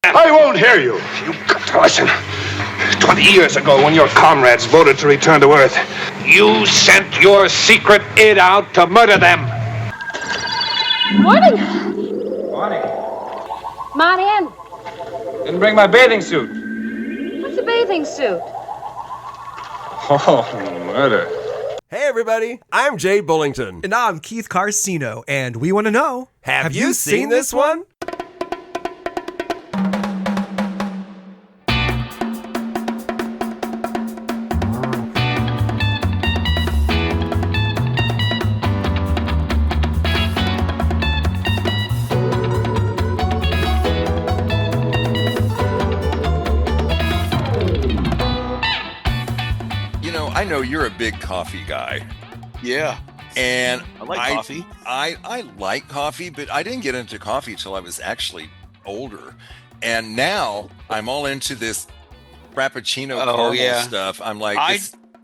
I won't hear you. You've got to listen. 20 years ago, when your comrades voted to return to Earth, you sent your secret id out to murder them. Morning. Morning. Come on in. Didn't bring my bathing suit. What's a bathing suit? Oh, murder. Hey everybody, I'm Jay Bullington. And I'm Keith Carcino, and we want to know, Have you seen this one? I know you're a big coffee guy. Yeah. And I like coffee. I like coffee, but I didn't get into coffee till I was actually older. And now I'm all into this Frappuccino caramel stuff. I'm like,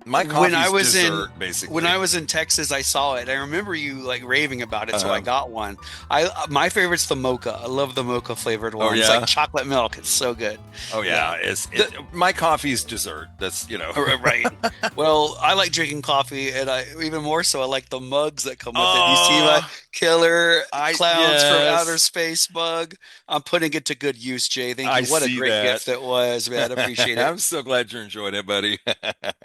my coffee's dessert, basically. When I was in Texas, I saw it. I remember you like raving about it, so I got one. My favorite's the mocha. I love the mocha flavored one. It's like chocolate milk. It's so good. Oh yeah, my coffee's dessert. That's right. Well, I like drinking coffee, and even more so, I like the mugs that come with it. You see my killer clowns from outer space mug. I'm putting it to good use, Jay. Thank you. What a great gift it was, man. I appreciate it. I'm so glad you're enjoying it, buddy.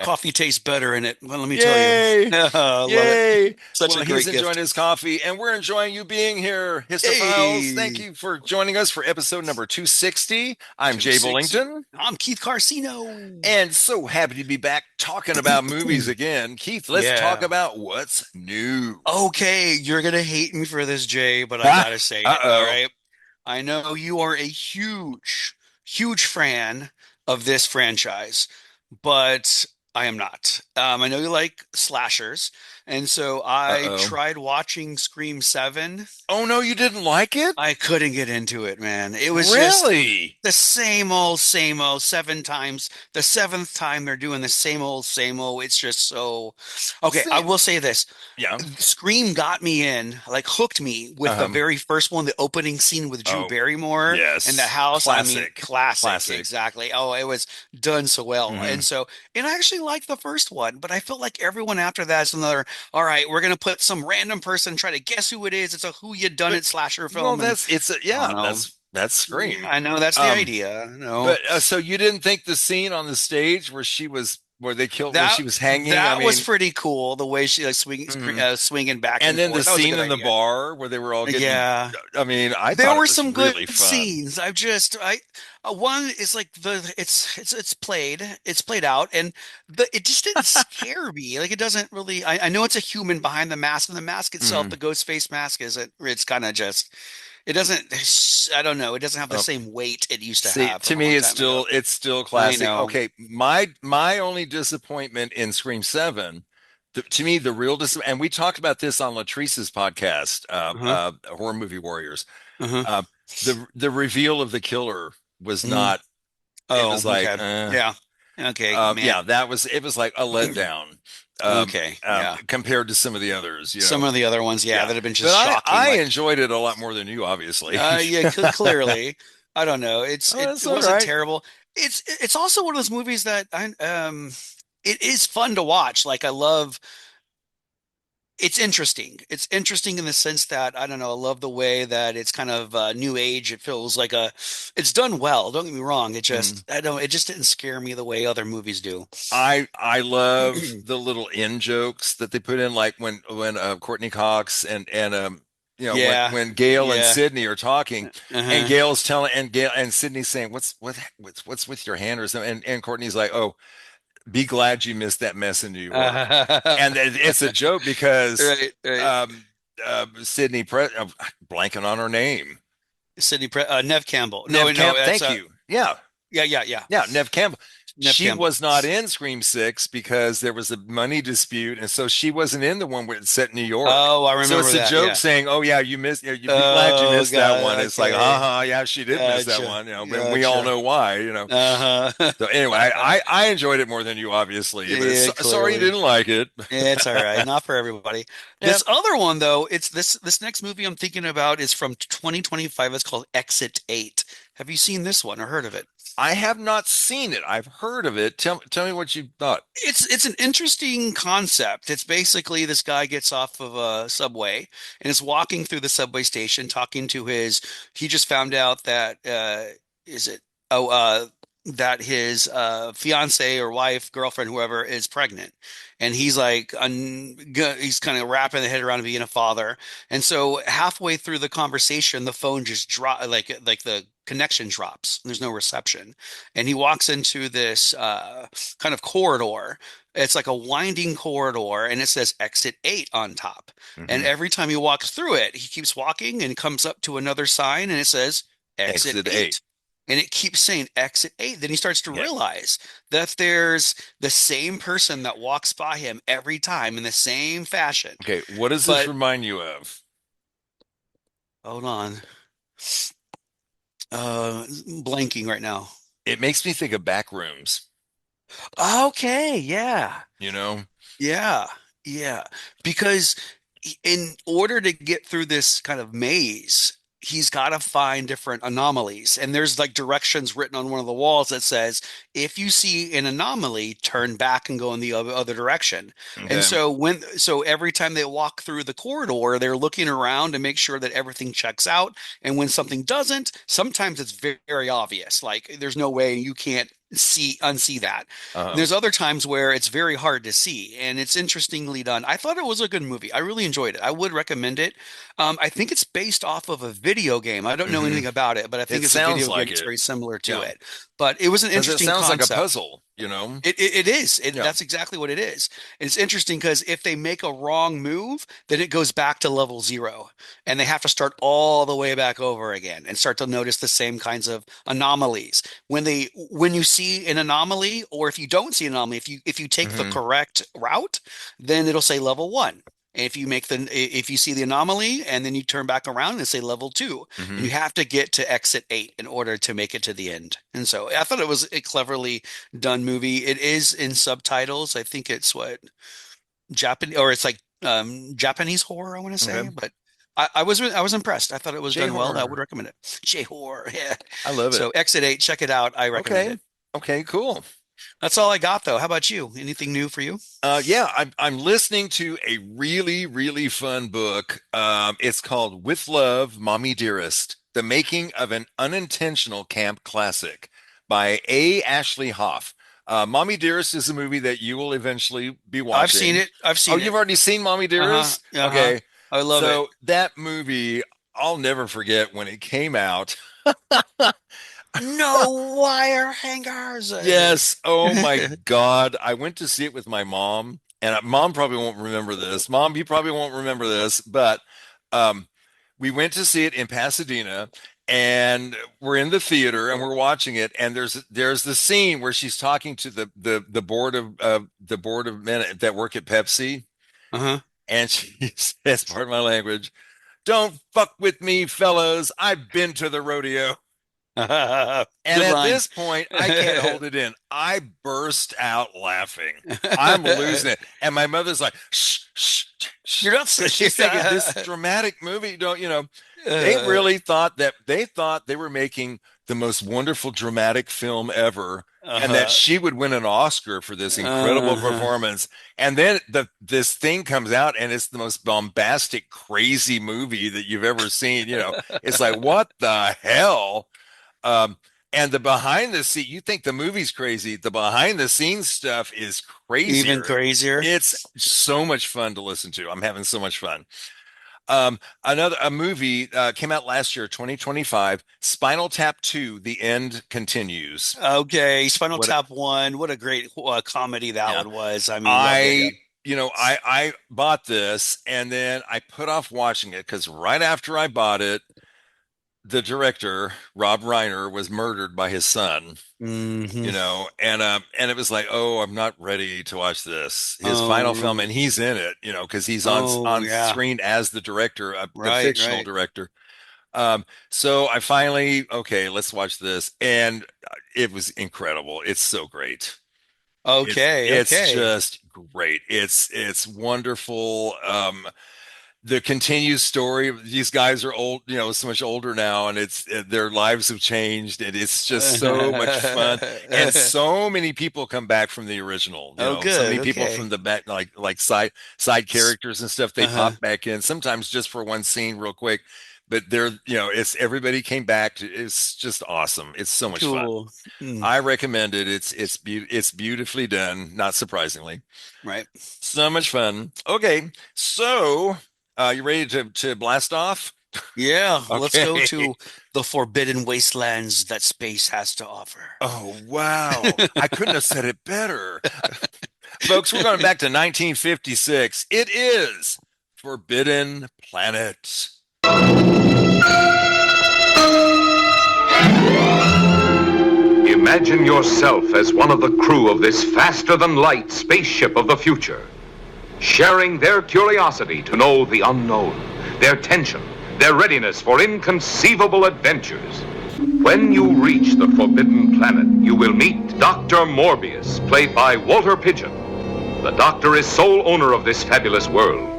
Coffee tastes better in it. Well, let me tell you. Love it. Such a great he's enjoying his coffee, and we're enjoying you being here, Histophiles. Thank you for joining us for episode number 260. I'm Jay Bullington. I'm Keith Carcino. And so happy to be back talking about movies again. Keith, let's talk about what's new. Okay, you're going to hate me for this, Jay, but I got to say it, all right? I know you are a huge fan of this franchise, but I am not. I know you like slashers, and so I tried watching Scream 7. Oh, no, you didn't like it? I couldn't get into it, man. It was really just the same old 7 times. The 7th time they're doing the same old. It's just so... Okay, I will say this. Yeah. Scream got me in, like hooked me with the very first one, the opening scene with Drew Barrymore in the house. Classic. Classic. Exactly. Oh, it was done so well. And I actually liked the first one, but I felt like everyone after that is another, all right, we're going to put some random person, try to guess who it is. It's a who you done it slasher film. Well, that's Scream. I know that's the idea. No. But so you didn't think the scene on the stage where they killed where she was hanging? That was pretty cool. The way she like swinging back and then forth. The scene in the bar where they were all getting. Yeah. I mean, there were some really good fun scenes. One is like it's played out, and it just didn't scare me. Like it doesn't really. I know it's a human behind the mask, and the mask itself, the ghost face mask, it's kind of just. It doesn't. I don't know. It doesn't have the same weight it used to have. To me, it's still classic. Okay, my only disappointment in Scream 7, to me, the real disappointment, and we talked about this on Latrice's podcast, Horror Movie Warriors. The reveal of the killer was not. It was like, yeah, okay, it was like a letdown. Compared to some of the others, some of the other ones, that have been just shocking. I enjoyed it a lot more than you, obviously. Clearly, I don't know. It wasn't terrible. It's also one of those movies that it is fun to watch. Like I love. It's interesting. It's interesting in the sense that, I don't know, I love the way that it's kind of new age. It feels like it's done well. Don't get me wrong. It just, it just didn't scare me the way other movies do. I love the little in jokes that they put in, like when Courtney Cox and when Gail and Sydney are talking, and Gail's telling, and Sydney's saying, what's with your hand or something, and Courtney's like, oh, be glad you missed that mess in New York. And it's a joke because Sydney blanking on her name. Sydney Nev Campbell. Thank you. Yeah. Yeah. Nev Campbell. she was not in Scream 6 because there was a money dispute, and so she wasn't in the one where it's set in New York. Oh, I remember so it's that. a joke saying, "Oh yeah, you missed. You'd be glad you missed that one." Okay. It's like, yeah, she did miss that one. But we all know why. So anyway, I enjoyed it more than you, obviously. But sorry you didn't like it. It's all right. Not for everybody. This other one, though, it's this next movie I'm thinking about is from 2025. It's called Exit 8. Have you seen this one or heard of it? I have not seen it. I've heard of it. Tell me what you thought. It's an interesting concept. It's basically this guy gets off of a subway and is walking through the subway station talking to he just found out that that his fiance or wife, girlfriend, whoever is pregnant. And he's like, he's kind of wrapping the head around being a father. And so halfway through the conversation, the phone just like the connection drops. There's no reception. And he walks into this kind of corridor. It's like a winding corridor, and it says exit 8 on top. Mm-hmm. And every time he walks through it, he keeps walking and comes up to another sign, and it says exit 8. And it keeps saying exit 8. Then he starts to realize that there's the same person that walks by him every time in the same fashion. Okay, what does this remind you of? Hold on. Blanking right now. It makes me think of Backrooms. Okay, yeah. Yeah. Because in order to get through this kind of maze, he's got to find different anomalies. And there's like directions written on one of the walls that says, if you see an anomaly, turn back and go in the other direction. Okay. And so every time they walk through the corridor, they're looking around to make sure that everything checks out. And when something doesn't, sometimes it's very, very obvious. Like there's no way you can't unsee that. There's other times where it's very hard to see, and it's interestingly done. I thought it was a good movie. I really enjoyed it. I would recommend it. I think it's based off of a video game. I don't know anything about it, but I think it's a video game. It's very similar to it. But it was an interesting concept. It sounds like a puzzle, It is. That's exactly what it is. And it's interesting because if they make a wrong move, then it goes back to level 0, and they have to start all the way back over again and start to notice the same kinds of anomalies. When you see an anomaly, or if you don't see an anomaly, if you take the correct route, then it'll say level 1. And if you see the anomaly and then you turn back around and say level 2, and you have to get to exit 8 in order to make it to the end. And so I thought it was a cleverly done movie. It is in subtitles. I think it's Japanese, or it's like Japanese horror, I want to say, but I was impressed. I thought it was done well. I would recommend it. J-horror. Yeah. I love it. So exit 8, check it out. I recommend it. Okay, cool. That's all I got, though. How about you? Anything new for you? I'm listening to a really, really fun book. It's called With Love, Mommy Dearest, The Making of an Unintentional Camp Classic by A. Ashley Hoff. Mommy Dearest is a movie that you will eventually be watching. I've seen it. Oh, you've already seen Mommy Dearest? Okay. I love it. So that movie, I'll never forget when it came out. No wire hangers. Yes. Oh my God. I went to see it with my mom, and mom probably won't remember this. Mom, you probably won't remember this, but we went to see it in Pasadena, and we're in the theater and we're watching it. And there's the scene where she's talking to the board of men that work at Pepsi. And she says, pardon my language, "Don't fuck with me, fellas. I've been to the rodeo." And at this point, I can't hold it in. I burst out laughing. I'm losing it. And my mother's like, shh, shh, shh. You're not She's thinking this dramatic movie, they really thought they were making the most wonderful dramatic film ever, and that she would win an Oscar for this incredible performance. And then this thing comes out, and it's the most bombastic, crazy movie that you've ever seen. It's like, what the hell? And the behind the scene, you think the movie's crazy. The behind the scenes stuff is crazy. Even crazier. It's so much fun to listen to. I'm having so much fun. A movie came out last year, 2025, Spinal Tap 2, The End Continues. Okay. Spinal Tap 1. What a great comedy that one was. I mean, I bought this, and then I put off watching it because right after I bought it, the director, Rob Reiner, was murdered by his son. Mm-hmm. And it was like, oh, I'm not ready to watch this. His final film, and he's in it, because he's on screen as the director, the fictional director. So I finally, okay, let's watch this, and it was incredible. It's so great. It's just great. It's wonderful. The continued story of these guys are old, so much older now, and their lives have changed, and it's just so much fun. And so many people come back from the original. Good. So many people from the back, like side characters and stuff, they pop back in, sometimes just for one scene real quick. But it's everybody came back. It's just awesome. It's so much fun. I recommend it. It's beautifully done, not surprisingly. Right. So much fun. Okay, so you ready to blast off? Yeah, okay. Let's go to the forbidden wastelands that space has to offer. Oh, wow. I couldn't have said it better. Folks, we're going back to 1956. It is Forbidden Planet. Imagine yourself as one of the crew of this faster-than-light spaceship of the future, sharing their curiosity to know the unknown, their tension, their readiness for inconceivable adventures. When you reach the Forbidden Planet, you will meet Dr. Morbius, played by Walter Pidgeon. The doctor is sole owner of this fabulous world.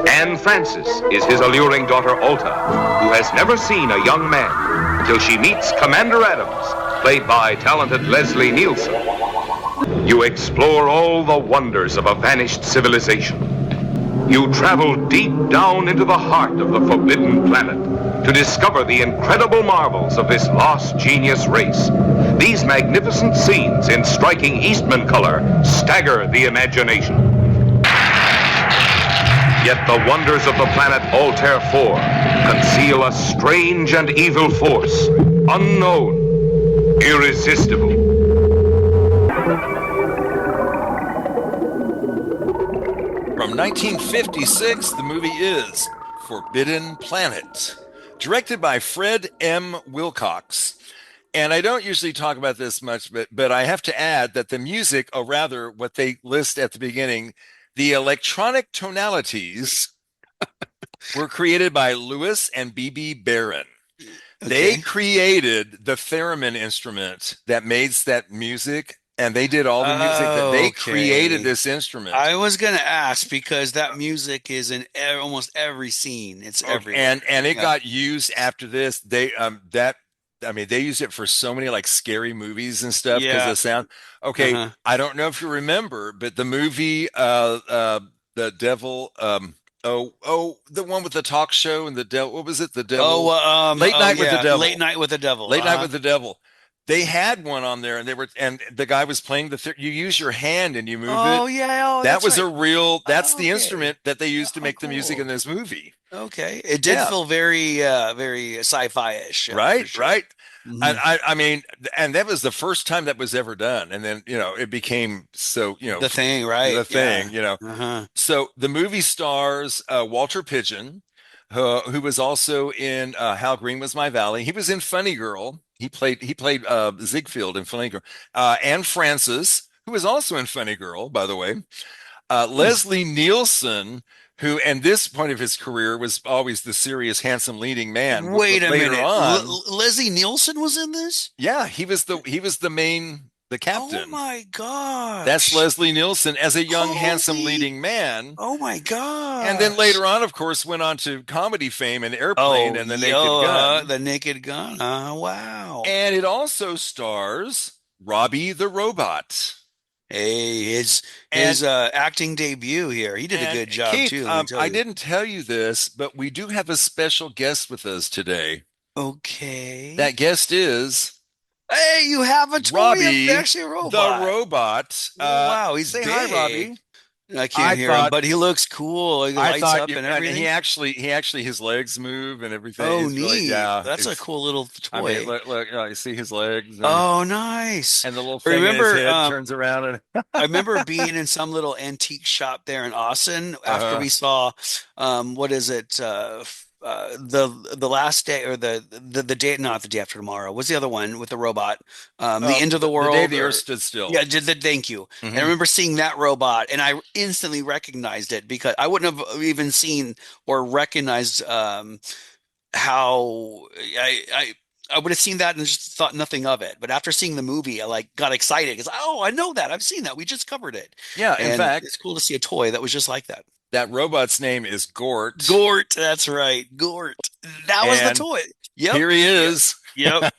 Anne Francis is his alluring daughter, Alta, who has never seen a young man until she meets Commander Adams, played by talented Leslie Nielsen. You explore all the wonders of a vanished civilization. You travel deep down into the heart of the Forbidden Planet to discover the incredible marvels of this lost genius race. These magnificent scenes in striking Eastman color stagger the imagination. Yet the wonders of the planet Altair 4 conceal a strange and evil force, unknown, irresistible. From 1956, the movie is Forbidden Planet, directed by Fred M. Wilcox. And I don't usually talk about this much, but I have to add that the music, or rather what they list at the beginning, the electronic tonalities were created by Lewis and B.B. Barron. Okay. They created the theremin instrument that made that music, and they did all the music that they created this instrument. I was going to ask because that music is in almost every scene. It's everywhere. And it got used after this. They used it for so many like scary movies and stuff because of the sound. Okay, I don't know if you remember, but the movie, the devil, the one with the talk show and the devil. What was it? The devil. Late Night with the Devil. Late Night with the Devil. Late Night with the Devil. They had one on there, and the guy was playing you use your hand and you move it. Oh yeah, that was right. That's the instrument that they used to make the music in this movie. Okay, it did feel very, very sci-fi-ish. Right, sure. Right. Mm-hmm. I mean, and that was the first time that was ever done, and then it became so the thing, right? The thing, So the movie stars Walter Pidgeon, who was also in How Green Was My Valley. He was in Funny Girl. He played Ziegfeld in Funny Girl. Anne Francis, who was also in Funny Girl, by the way. Leslie Nielsen, who, and this point of his career, was always the serious, handsome leading man. Wait a minute, Leslie Nielsen was in this? Yeah, he was the captain. Oh my god, that's Leslie Nielsen as a young, handsome leading man. Oh my god! And then later on, of course, went on to comedy fame and Airplane and The Naked Gun. The Naked Gun. Wow! And it also stars Robby the Robot. Hey, his acting debut here. He did a good job, Keith, too. I didn't tell you this, but we do have a special guest with us today. Okay. That guest is... Hey, you have a toy Robby, actually a robot. The Robot. Wow, he's say big. Hi, Robby. I can't hear him, but he looks cool. He lights up and everything. He actually, his legs move and everything. Oh, neat. Really, that's a cool little toy. I mean, look, you see his legs. Oh, nice. And the little thing in his head turns around. And I remember being in some little antique shop there in Austin after we saw, what is it? the last day or the day, not the day after tomorrow. What's the other one with the robot? The end of the world. The day the earth stood still. Yeah, thank you. And I remember seeing that robot, and I instantly recognized it because I wouldn't have even seen or recognized how I would have seen that and just thought nothing of it. But after seeing the movie, I like got excited because I know that. I've seen that. We just covered it. Yeah, in fact, it's cool to see a toy that was just like that. That robot's name is Gort. Gort, that's right. Gort. That was the toy. Yep. Here he is. Yep.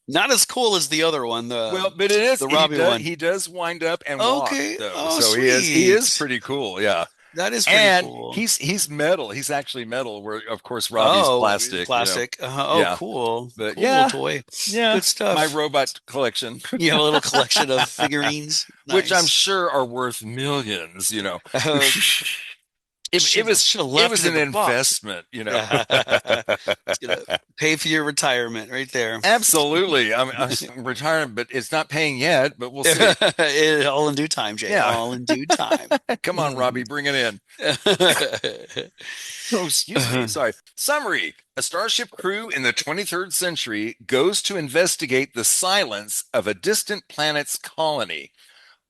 Not as cool as the other one. But it is the Robby one. He does wind up and walk, though. Oh, so sweet. he is pretty cool. Yeah. That is pretty cool. And he's metal. He's actually metal. Where of course Robby's plastic. Plastic. You know? Yeah. Cool. But cool toy. Yeah. Good stuff. My robot collection. You have a little collection of figurines, which I'm sure are worth millions. You know. It was an investment, you know. It's gonna pay for your retirement right there. Absolutely. I'm retiring, but it's not paying yet, but we'll see. All in due time, Jay. Yeah. All in due time. Come on, Robby, bring it in. Oh, excuse me. Sorry. Summary. A starship crew in the 23rd century goes to investigate the silence of a distant planet's colony,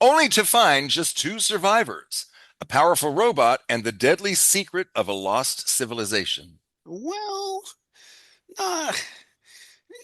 only to find just 2 survivors. A powerful robot and the deadly secret of a lost civilization. Well, you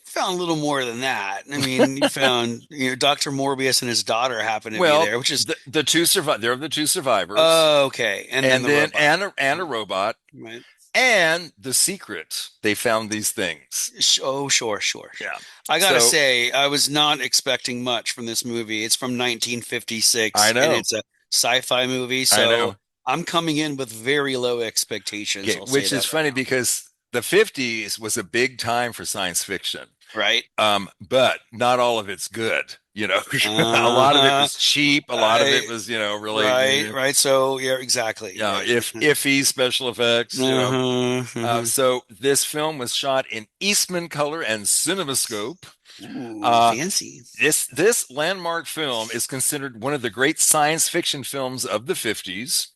found a little more than that. I mean, you found Dr. Morbius and his daughter happen to be there, which is the 2 survivors. They're the 2 survivors. Oh, okay, and then a robot, right? And the secret. They found these things. Oh, sure. Yeah. I gotta say, I was not expecting much from this movie. It's from 1956. I know. And it's a sci-fi movie, so I'm coming in with very low expectations. Yeah, which is funny because the 50s was a big time for science fiction, right? But not all of it's good. You know, a lot of it was cheap. A lot of it was, really right. So yeah, exactly. Yeah, iffy special effects. So this film was shot in Eastman color and CinemaScope. Ooh, fancy. This landmark film is considered one of the great science fiction films of the 50s,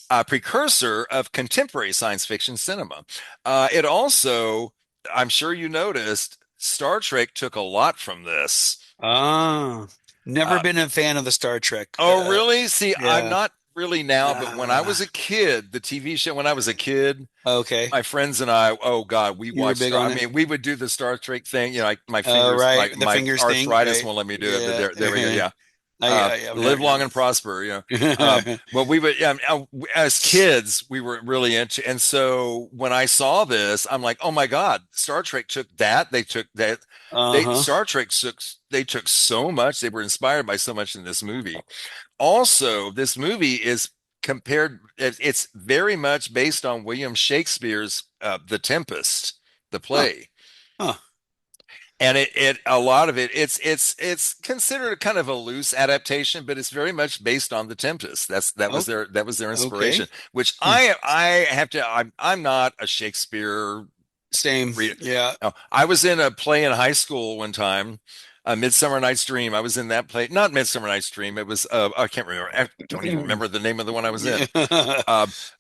a precursor of contemporary science fiction cinema. It also, I'm sure you noticed, Star Trek took a lot from this. Never been a fan of the Star Trek. Oh, really? See, yeah. I'm not really now, but when I was a kid, the TV show, when I was a kid, my friends and I, we watched. We would do the Star Trek thing. Like my fingers, my fingers arthritis won't let me do it. But there we go. Yeah. Live long and prosper. Well, we would, as kids, we were really into, and so when I saw this, I'm like, oh my God, Star Trek took that. They took that. Star Trek they took so much. They were inspired by so much in this movie. Also, this movie is compared. It's very much based on William Shakespeare's The Tempest, the play. And a lot of it's considered kind of a loose adaptation, but it's very much based on The Tempest. That was their inspiration. Okay. Which I have to. I'm not a Shakespeare. Same. Yeah. I was in a play in high school one time. Midsummer Night's Dream. I was in that play. Not Midsummer Night's Dream. It was, I can't remember. I don't even remember the name of the one I was in.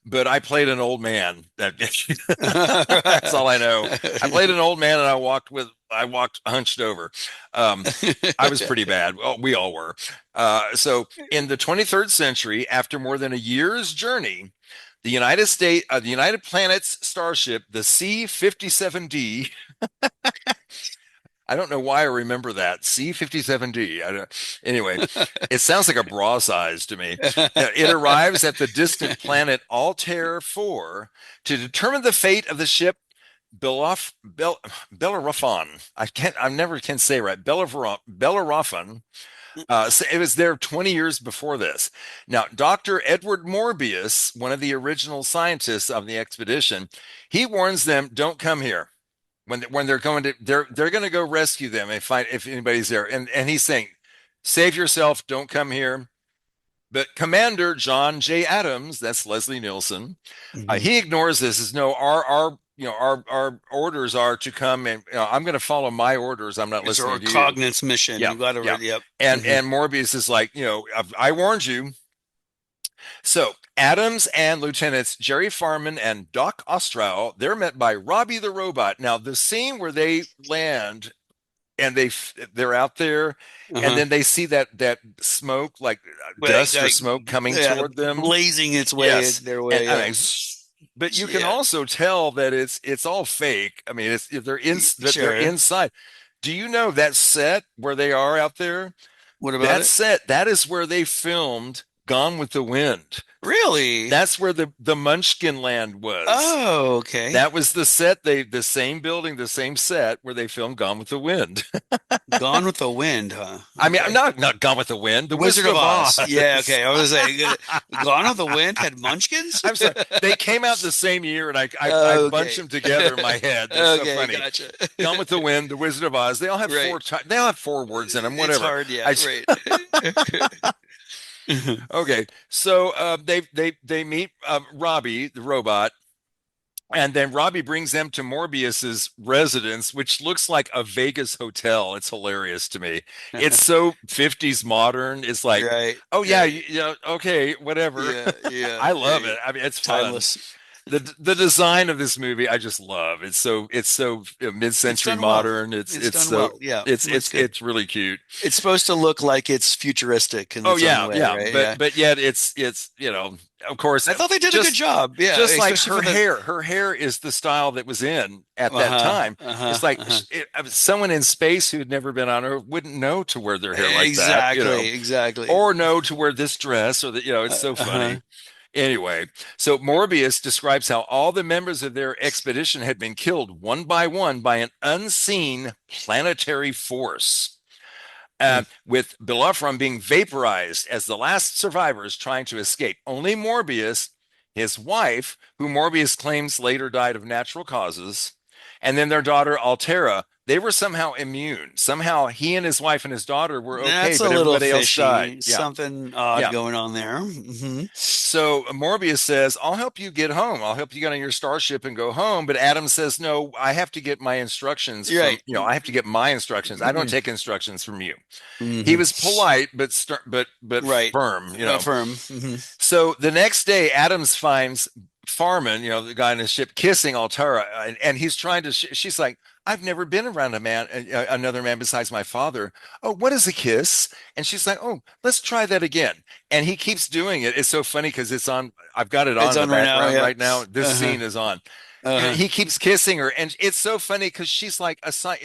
But I played an old man. That's all I know. I played an old man and I walked hunched over. I was pretty bad. Well, we all were. So in the 23rd century, after more than a year's journey, the United Planets starship, the C-57D, I don't know why I remember that. C-57D. Anyway, it sounds like a bra size to me. It arrives at the distant planet Altair 4 to determine the fate of the ship Bellerophon. I never can say right. Bellerophon. So it was there 20 years before this. Now, Dr. Edward Morbius, one of the original scientists of the expedition, he warns them, don't come here. When they're going to go rescue them and find if anybody's there. And he's saying, save yourself, don't come here. But Commander John J. Adams, that's Leslie Nielsen, he ignores this. Says, no, our orders are to come and I'm going to follow my orders. I'm not listening to you. It's our cognate mission. Yeah, you got to And Morbius is like, I warned you. So Adams and Lieutenants Jerry Farman and Doc Ostrow, they're met by Robby the Robot. Now, the scene where they land and they're out there, and then they see that smoke, like dust or smoke coming toward them, blazing its way their way. But you can also tell that it's all fake. I mean, they're inside. Do you know that set where they are out there? What about that set? That is where they filmed Gone with the Wind. Really? That's where the Munchkin land was. Oh, okay. That was the set. The same building, the same set where they filmed Gone with the Wind. Gone with the Wind, huh? Okay. I mean, I'm not Gone with the Wind. The Wizard of Oz. Yeah, okay. I was saying, Gone with the Wind had Munchkins. I'm sorry. They came out the same year, and I bunched them together in my head. That's so funny. Gotcha. Gone with the Wind, The Wizard of Oz. They all have They all have 4 words in them. Whatever. It's hard, right. Okay, so they meet Robby the Robot, and then Robby brings them to Morbius's residence, which looks like a Vegas hotel. It's hilarious to me. It's so 50s modern. It's like, oh yeah, okay, whatever. Yeah. I love it. I mean, it's timeless. Fun. The design of this movie, I just love. It's so mid-century modern. It's really cute. It's supposed to look like it's futuristic. In its own way, right? But yet it's of course. I thought they did a good job. Yeah, just like her hair. Her hair is the style that was in at that time. It's like someone in space who'd never been on Earth wouldn't know to wear their hair like that. Exactly. Or know to wear this dress, or it's so funny. Anyway, so Morbius describes how all the members of their expedition had been killed one by one by an unseen planetary force, with Bellerophon being vaporized as the last survivors trying to escape. Only Morbius, his wife, who Morbius claims later died of natural causes, and then their daughter Altera, they were somehow immune. Somehow he and his wife and his daughter were okay, That's but everybody else died. Something odd going on there. Mm-hmm. So Morbius says, I'll help you get home. I'll help you get on your starship and go home. But Adam says, no, I have to get my instructions. I have to get my instructions. I don't take instructions from you. Mm-hmm. He was polite, but firm. Firm. Mm-hmm. So the next day, Adams finds Farman, the guy in his ship, kissing Altera, and he's trying to. She's like, I've never been around another man besides my father. Oh, what is a kiss? And she's like, oh, let's try that again. And he keeps doing it. It's so funny because it's on. I've got it on in the background right now. This scene is on. And he keeps kissing her, and it's so funny because she's like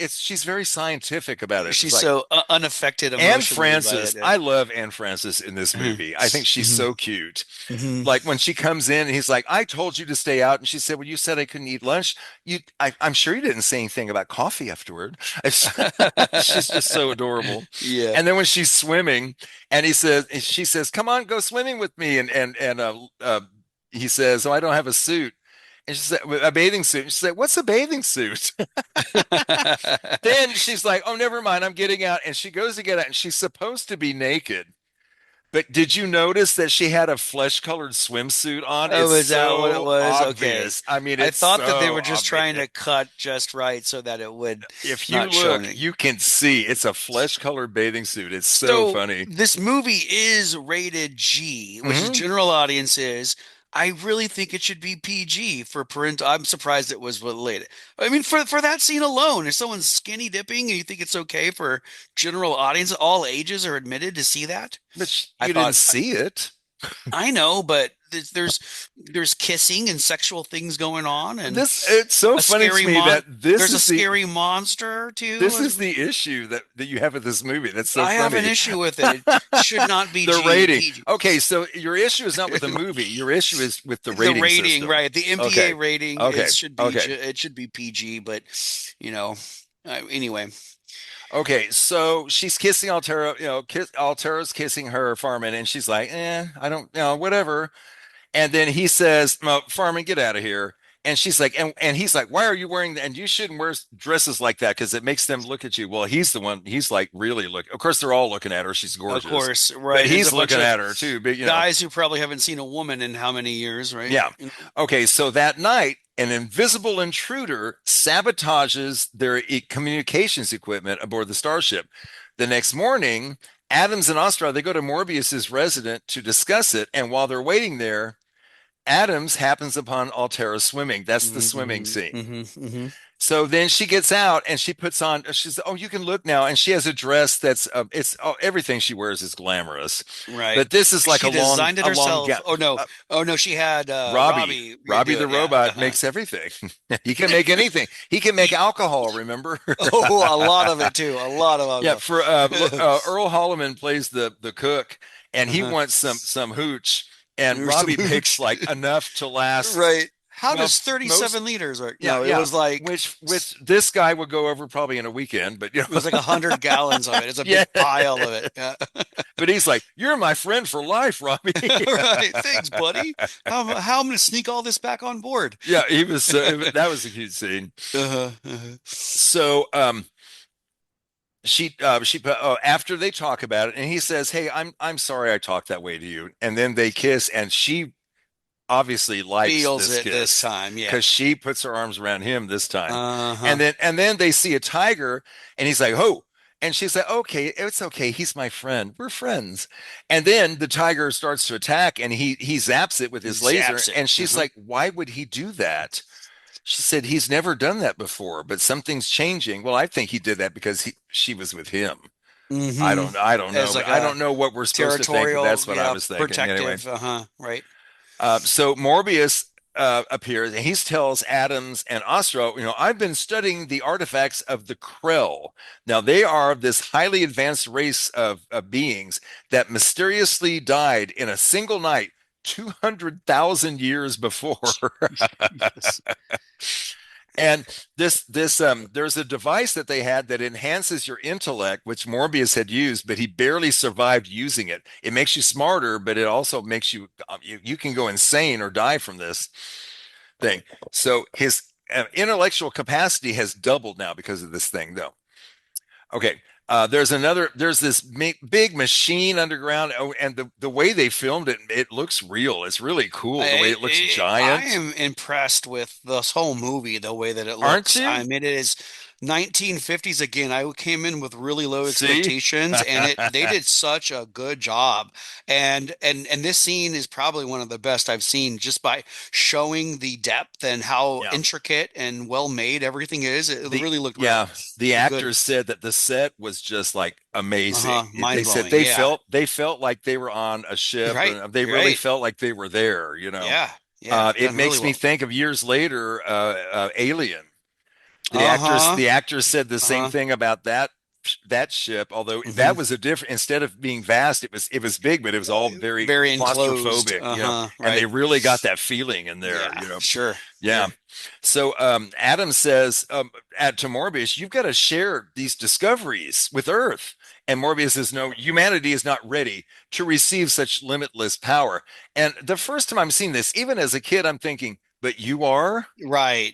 she's very scientific about it. She's so unaffected emotionally. Anne Francis, I love Anne Francis in this movie. I think she's so cute. Like when she comes in, and he's like, "I told you to stay out," and she said, "Well, you said I couldn't eat lunch. I'm sure you didn't say anything about coffee afterward." She's just so adorable. Yeah. And then when she's swimming, and she says, "Come on, go swimming with me," and he says, "Oh, I don't have a suit." And she said, a bathing suit. And she said, what's a bathing suit? Then she's like, oh, never mind. I'm getting out. And she goes to get out, and she's supposed to be naked. But did you notice that she had a flesh-colored swimsuit on? Oh, is that what it was? Obvious. Okay. I mean, I thought that they were just trying to cut just right so that it would. If you look, you can see it's a flesh-colored bathing suit. It's so funny. This movie is rated G, which is general audiences. I really think it should be PG for parental. I'm surprised it was related. I mean, for that scene alone, if someone's skinny dipping and you think it's okay for general audience, all ages are admitted to see that. But you didn't see it. I know, but there's kissing and sexual things going on, and it's so funny to me that there's a scary monster too. This is the issue that you have with this movie. That's so funny. I have an issue with it. It should not be the rating. PG. Okay, so your issue is not with the movie. Your issue is with the rating. The rating, system. right? The MPA rating. Okay. It should be PG, but anyway. Okay, so she's kissing Altera. Altera's kissing her, Farman, and she's like, I don't, whatever. And then he says, no, Farman, get out of here. And she's like, and he's like, why are you wearing that? And you shouldn't wear dresses like that because it makes them look at you. Well, he's the one. He's like really looking. Of course, they're all looking at her. She's gorgeous. Of course, right. But he's looking at her too. But guys who probably haven't seen a woman in how many years, right? Yeah. Okay, so that night, an invisible intruder sabotages their communications equipment aboard the starship. The next morning, Adams and Ostro, they go to Morbius's residence to discuss it, and while they're waiting there, Adams happens upon Altera swimming. That's the swimming scene. So then she gets out and she puts on, she's, oh, you can look now. And she has a dress that's, everything she wears is glamorous. Right. But this is like she a long, designed it herself. Oh no, she had Robby the Robot makes everything. He can make anything. He can make alcohol, remember? Oh, a lot of it too. A lot of alcohol. Yeah, for Earl Holliman plays the cook, and he wants some hooch. And Robby picks like enough to last. Right. How does 37 liters work? Yeah, it was like which this guy would go over probably in a weekend, but it was like 100 gallons of it. It's a big pile of it. Yeah. But he's like, "You're my friend for life, Robby." Right. Thanks, buddy. How I'm going to sneak all this back on board? Yeah, he was. That was a cute scene. So, she after they talk about it, and he says, "Hey, I'm sorry I talked that way to you," and then they kiss, and she obviously likes feels this it kiss this time, because she puts her arms around him this time, and then they see a tiger, and he's like, "Oh," and she's like, "Okay, it's okay. He's my friend. We're friends." And then the tiger starts to attack, and he zaps it with his laser, and she's like, "Why would he do that?" She said he's never done that before, but something's changing. Well, I think he did that because she was with him. I don't know. Like I don't know what we're supposed to think. But that's what I was thinking. Protective. Anyway. Right. So Morbius appears, and he tells Adams and Ostro, I've been studying the artifacts of the Krell. Now they are this highly advanced race of beings that mysteriously died in a single night 200,000 years before. And there's a device that they had that enhances your intellect, which Morbius had used, but he barely survived using it. It makes you smarter, but it also makes you can go insane or die from this thing. So his intellectual capacity has doubled now because of this thing, though. Okay. There's this big machine underground. Oh, and the way they filmed it, it looks real. It's really cool. The way it looks giant. I am impressed with this whole movie, the way that it looks. Aren't you? I mean, it is 1950s again. I came in with really low expectations, and they did such a good job. And this scene is probably one of the best I've seen, just by showing the depth and how intricate and well made everything is. It really looked the actors said that the set was just like amazing. They said they felt like they were on a ship. Right. And they really felt like they were there. Yeah. It makes me think of years later, Alien. The actors said the same thing about that ship, although that was a different, instead of being vast, it was big, but it was all very claustrophobic, and they really got that feeling in there. Sure. Yeah. So Adam says to Morbius, you've got to share these discoveries with Earth. And Morbius says, no, humanity is not ready to receive such limitless power. And the first time I'm seeing this, even as a kid, I'm thinking, but you are? Right.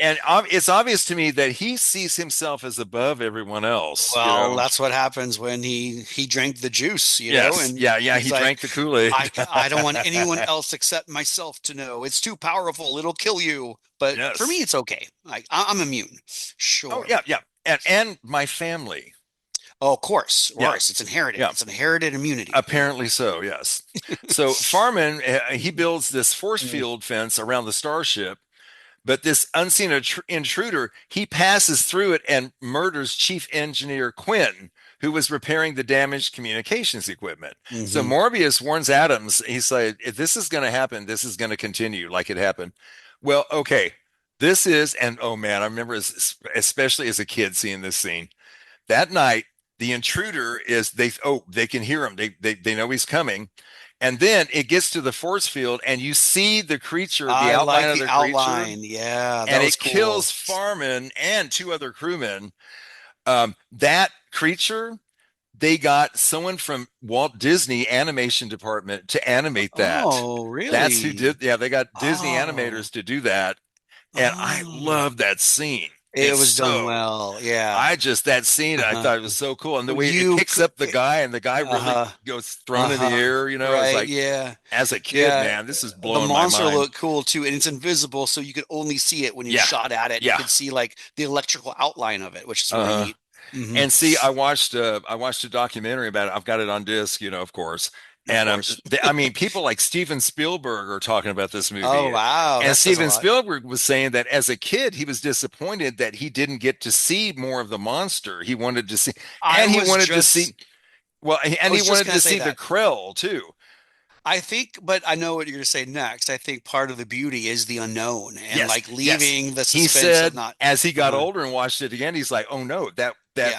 And it's obvious to me that he sees himself as above everyone else. Well, that's what happens when he drank the juice, you know? And he drank the Kool-Aid. I don't want anyone else except myself to know. It's too powerful. It'll kill you. But for me, it's okay. I'm immune. Sure. Oh, yeah. And my family. Oh, of course. It's inherited. Yeah. It's an inherited immunity. Apparently so, yes. So Farman, he builds this force field fence around the starship, but this unseen intruder, he passes through it and murders Chief Engineer Quinn, who was repairing the damaged communications equipment. So Morbius warns Adams, he's like, if this is going to happen, this is going to continue like it happened. Well, okay, this is, and oh man, I remember especially as a kid seeing this scene. That night, the intruder is they can hear him. They know he's coming. And then it gets to the force field and you see the creature, the outline of the creature. Yeah. And it kills Farman and two other crewmen. That creature, they got someone from Walt Disney Animation Department to animate that. Oh, really? That's who did. Yeah, they got Disney animators to do that. And I love that scene. It was done well, yeah. That scene, I thought it was so cool. And the way it picks up the guy, and the guy really goes thrown in the air, you know? Right, it's like, as a kid, man, this is blowing my mind. The monster looked cool, too, and it's invisible, so you could only see it when you shot at it. You could see, like, the electrical outline of it, which is really neat. And see, I watched a documentary about it. I've got it on disc, of course. And I mean, people like Steven Spielberg are talking about this movie. Oh, wow. And Steven Spielberg was saying that as a kid, he was disappointed that he didn't get to see more of the monster. He wanted to see, and he wanted to see the Krell too. I think, but I know what you're going to say next. I think part of the beauty is the unknown and leaving the suspense. He said, of not, as he got older and watched it again, he's like, "Oh no, that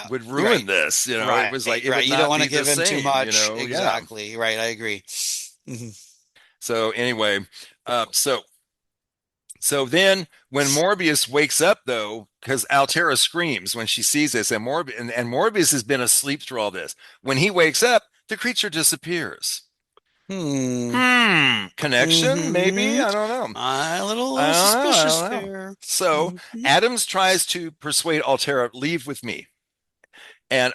would ruin this." It was like, you don't want to give him too much. Exactly. Right. I agree. So anyway, so then when Morbius wakes up, though, because Altera screams when she sees this, and Morbius has been asleep through all this. When he wakes up, the creature disappears. Connection, maybe? I don't know. A little suspicious there. So Adams tries to persuade Altera, leave with me. And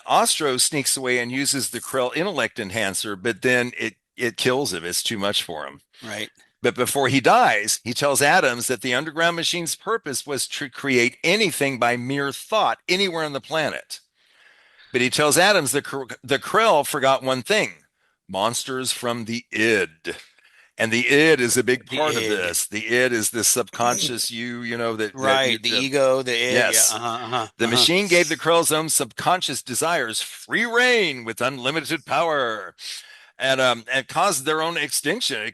Ostro sneaks away and uses the Krell intellect enhancer, but then it kills him. It's too much for him. Right. But before he dies, he tells Adams that the underground machine's purpose was to create anything by mere thought anywhere on the planet. But he tells Adams the Krell forgot one thing: monsters from the id. And the id is a big part of this. The id is the subconscious the ego, the id. Yes. The machine gave the Krell's own subconscious desires free reign with unlimited power, and caused their own extinction.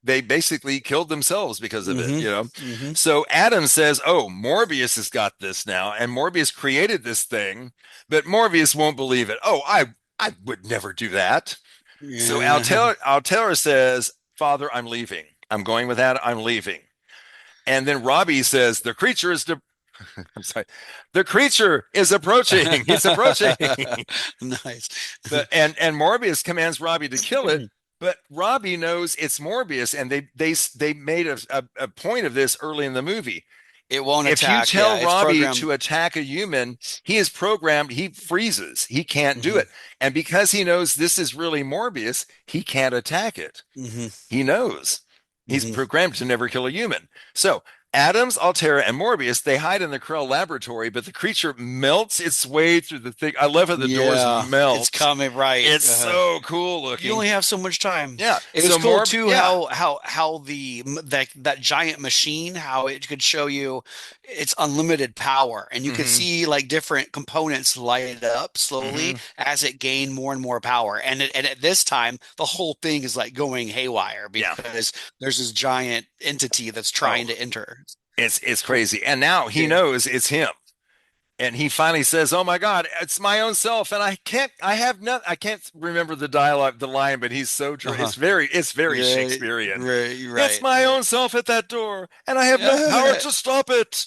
They basically killed themselves because of it, So Adams says, "Oh, Morbius has got this now," and Morbius created this thing, but Morbius won't believe it. "Oh, I would never do that." Yeah. So Altera says, "Father, I'm leaving. I'm going with that. I'm leaving." And then Robby says, "The creature is I'm sorry. The creature is approaching. It's approaching." Nice. And Morbius commands Robby to kill it, but Robby knows it's Morbius, and they made a point of this early in the movie. It won't attack. If you tell Robby to attack a human, he is programmed. He freezes. He can't do it. And because he knows this is really Morbius, he can't attack it. He knows. He's programmed to never kill a human. So Adams, Altera, and Morbius, they hide in the Krell laboratory, but the creature melts its way through the thing. I love how the doors melt. It's coming right. It's so cool looking. You only have so much time. Yeah. It was cool too how that giant machine, how it could show you its unlimited power, and you could see like different components light up slowly as it gained more and more power. And at this time, the whole thing is like going haywire because there's this giant entity that's trying to enter. It's crazy. And now he knows it's him. And he finally says, "Oh my God, it's my own self." And I can't remember the dialogue, the line, but he's so true. It's very Shakespearean. Right. It's my own self at that door, and I have no power to stop it.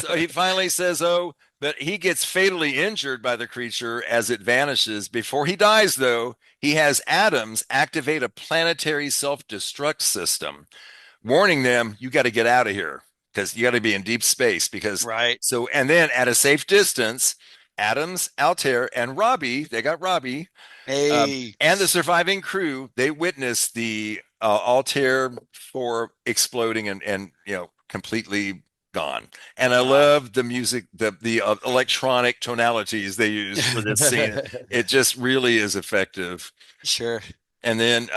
So he finally says, "Oh," but he gets fatally injured by the creature as it vanishes. Before he dies, though, he has Adams activate a planetary self-destruct system, warning them, "You got to get out of here, because you got to be in deep space." So, and then at a safe distance, Adams, Altair, and Robby, they got Robby, and the surviving crew, they witness the Altair 4 exploding and completely gone. And I love the music, the electronic tonalities they use for this scene. It just really is effective. Sure. And then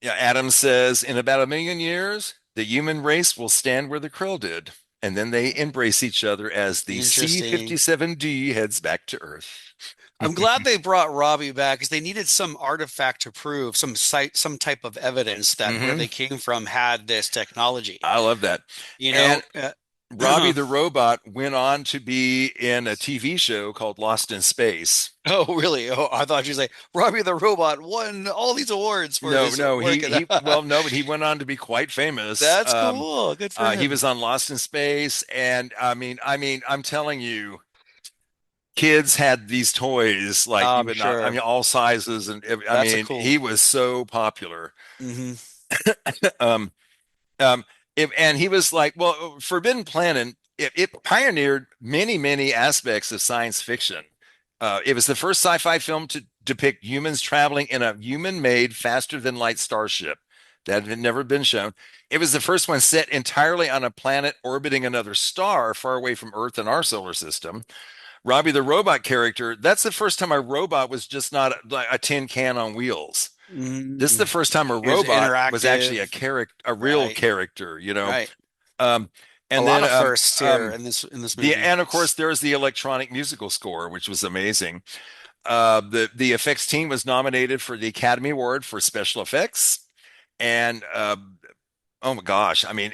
Adams says, "In about 1 million years, the human race will stand where the Krell did." And then they embrace each other as the C-57D heads back to Earth. I'm glad they brought Robby back, because they needed some artifact to prove, some type of evidence that where they came from had this technology. I love that. Robby the Robot went on to be in a TV show called Lost in Space. Oh, really? Oh, I thought you were saying Robby the Robot won all these awards for his work. But he went on to be quite famous. That's cool. Good for him. He was on Lost in Space, and I mean, I'm telling you, kids had these toys like all sizes, and he was so popular. And he was like, well, Forbidden Planet, it pioneered many aspects of science fiction. It was the first sci-fi film to depict humans traveling in a human-made, faster-than-light starship that had never been shown. It was the first one set entirely on a planet orbiting another star far away from Earth and our solar system. Robby the Robot character, that's the first time a robot was just not a tin can on wheels. This is the first time a robot was actually a real character, you know. Right. And a lot of firsts here in this movie. And of course, there's the electronic musical score, which was amazing. The effects team was nominated for the Academy Award for special effects, and oh my gosh, I mean,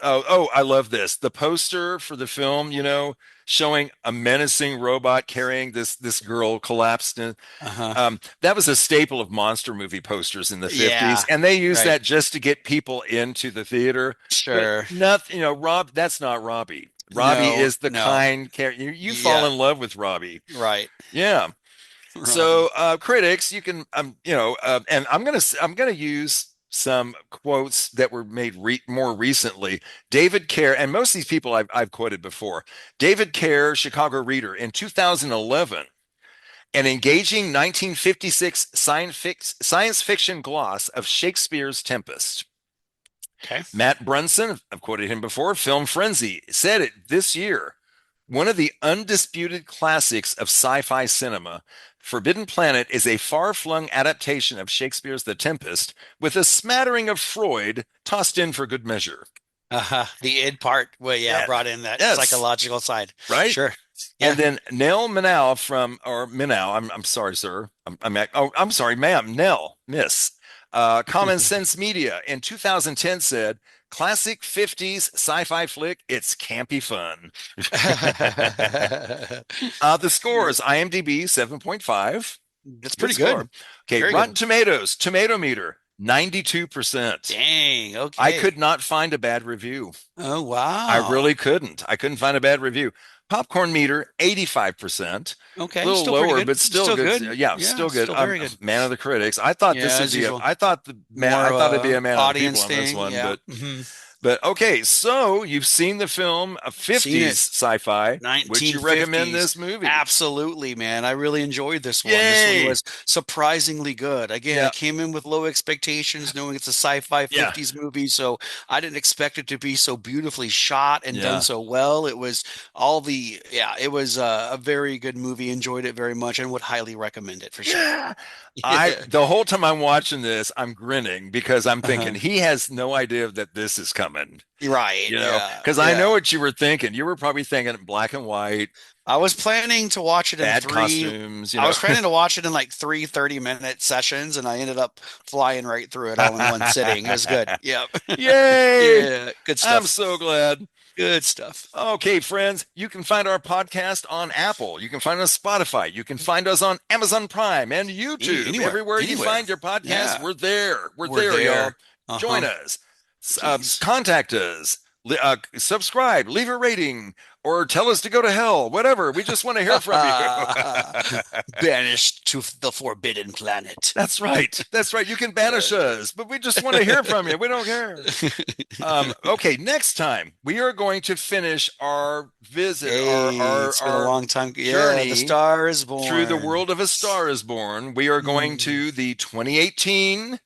I love this. The poster for the film, you know, showing a menacing robot carrying this girl collapsed. That was a staple of monster movie posters in the 50s. And they used that just to get people into the theater. Sure. But nothing, you know, that's not Robby. Robby is the kind character. You fall in love with Robby. Right. Yeah. Right. So critics, you can, you know, and I'm going to use some quotes that were made more recently. David Kerr, and most of these people I've quoted before. David Kerr, Chicago Reader, in 2011, an engaging 1956 science fiction gloss of Shakespeare's Tempest. Okay. Matt Brunson, I've quoted him before, Film Frenzy, said it this year. One of the undisputed classics of sci-fi cinema, Forbidden Planet is a far-flung adaptation of Shakespeare's The Tempest with a smattering of Freud tossed in for good measure. The id part, brought in that psychological side. Right? Sure. Yeah. And then Nell Minow I'm sorry, sir. I'm sorry, ma'am. Nell, miss. Common Sense Media in 2010 said, classic 50s sci-fi flick, it's campy fun. The scores, IMDb 7.5. That's pretty good. Okay, very Rotten Tomatoes, tomato meter, 92%. Dang, okay. I could not find a bad review. Oh, wow. I really couldn't. I couldn't find a bad review. Popcorn meter, 85%. Okay, a little still lower, but still good. Yeah, still good. Still very good. Man of the critics. I thought this would be. I thought it'd be a man of the people on this one, but okay. So you've seen the film, a 50s sci-fi. Would you recommend this movie? Absolutely, man. I really enjoyed this one. Yay. This one was surprisingly good. Again, I came in with low expectations, knowing it's a sci-fi 50s movie, so I didn't expect it to be so beautifully shot and done so well. It was it was a very good movie. Enjoyed it very much and would highly recommend it for sure. The whole time I'm watching this, I'm grinning because I'm thinking he has no idea that this is coming. Right. You know, because I know what you were thinking. You were probably thinking black and white. I was planning to watch it in costumes. I was planning to watch it in like 3 30-minute sessions, and I ended up flying right through it all in one sitting. It was good. Yep. Yay! Yeah, good stuff. I'm so glad. Good stuff. Okay, friends, you can find our podcast on Apple. You can find us on Spotify. You can find us on Amazon Prime and YouTube. Anywhere you find your podcast, we're there. We're there, y'all. Join us. Contact us. Subscribe. Leave a rating. Or tell us to go to hell. Whatever. We just want to hear from you. Banished to the Forbidden Planet. That's right. That's right. You can banish us, but we just want to hear from you. We don't care. Okay, next time we are going to finish our visit. It's been a long time. Journey. The Star is Born. Through the world of A Star is Born. We are going to the 2018.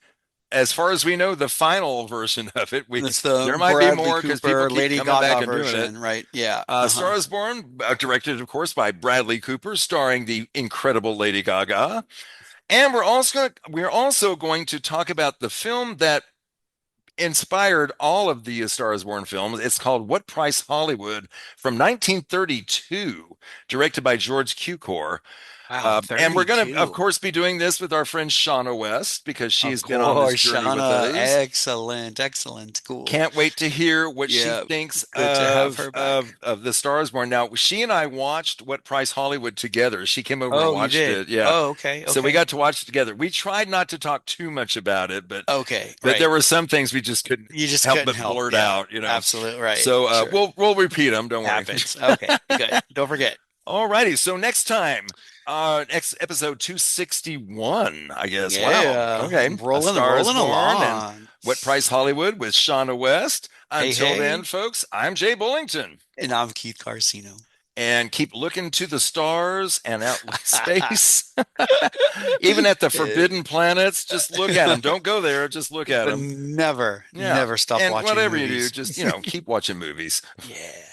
As far as we know, the final version of it. There might be more because people keep Lady coming Gaga back and version, doing it. Right? Yeah. Star is Born, directed, of course, by Bradley Cooper, starring the incredible Lady Gaga. And we're also going to talk about the film that inspired all of the Star is Born films. It's called What Price Hollywood from 1932, directed by George Cukor. Wow, and we're going to, of course, be doing this with our friend Shauna West because she's been on this journey with us. Excellent, cool. Can't wait to hear what she thinks of The Star is Born. Now, she and I watched What Price Hollywood together. She came over and watched it. Yeah. Oh, okay. So we got to watch it together. We tried not to talk too much about it, but but there were some things we just couldn't help but blurt out. You know, absolutely right. So we'll repeat them. Don't worry. Happens. Okay, good. Don't forget. All righty. So next time. Next episode 261, I guess. Yeah. Wow. Okay. Rolling along. What Price Hollywood with Shauna West. Until then, folks, I'm Jay Bullington. And I'm Keith Carcino. And keep looking to the stars and out in space. Even at the forbidden planets, just look at them. Don't go there. Just look at them. Never stop and watching whatever movies. You do, just, keep watching movies. Yeah.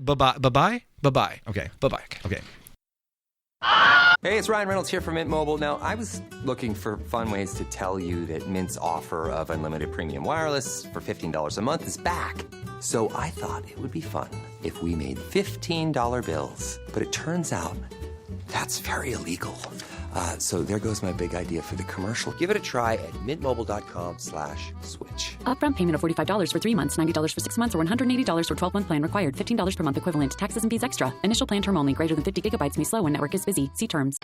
Bye-bye? Bye-bye. Okay. Bye-bye. Okay. Hey, it's Ryan Reynolds here from Mint Mobile. Now, I was looking for fun ways to tell you that Mint's offer of unlimited premium wireless for $15 a month is back. So I thought it would be fun if we made $15 bills. But it turns out that's very illegal. So there goes my big idea for the commercial. Give it a try at mintmobile.com/switch. Upfront payment of $45 for 3 months, $90 for 6 months, or $180 for 12-month plan required. $15 per month equivalent. Taxes and fees extra. Initial plan term only. Greater than 50 gigabytes may slow when network is busy. See terms.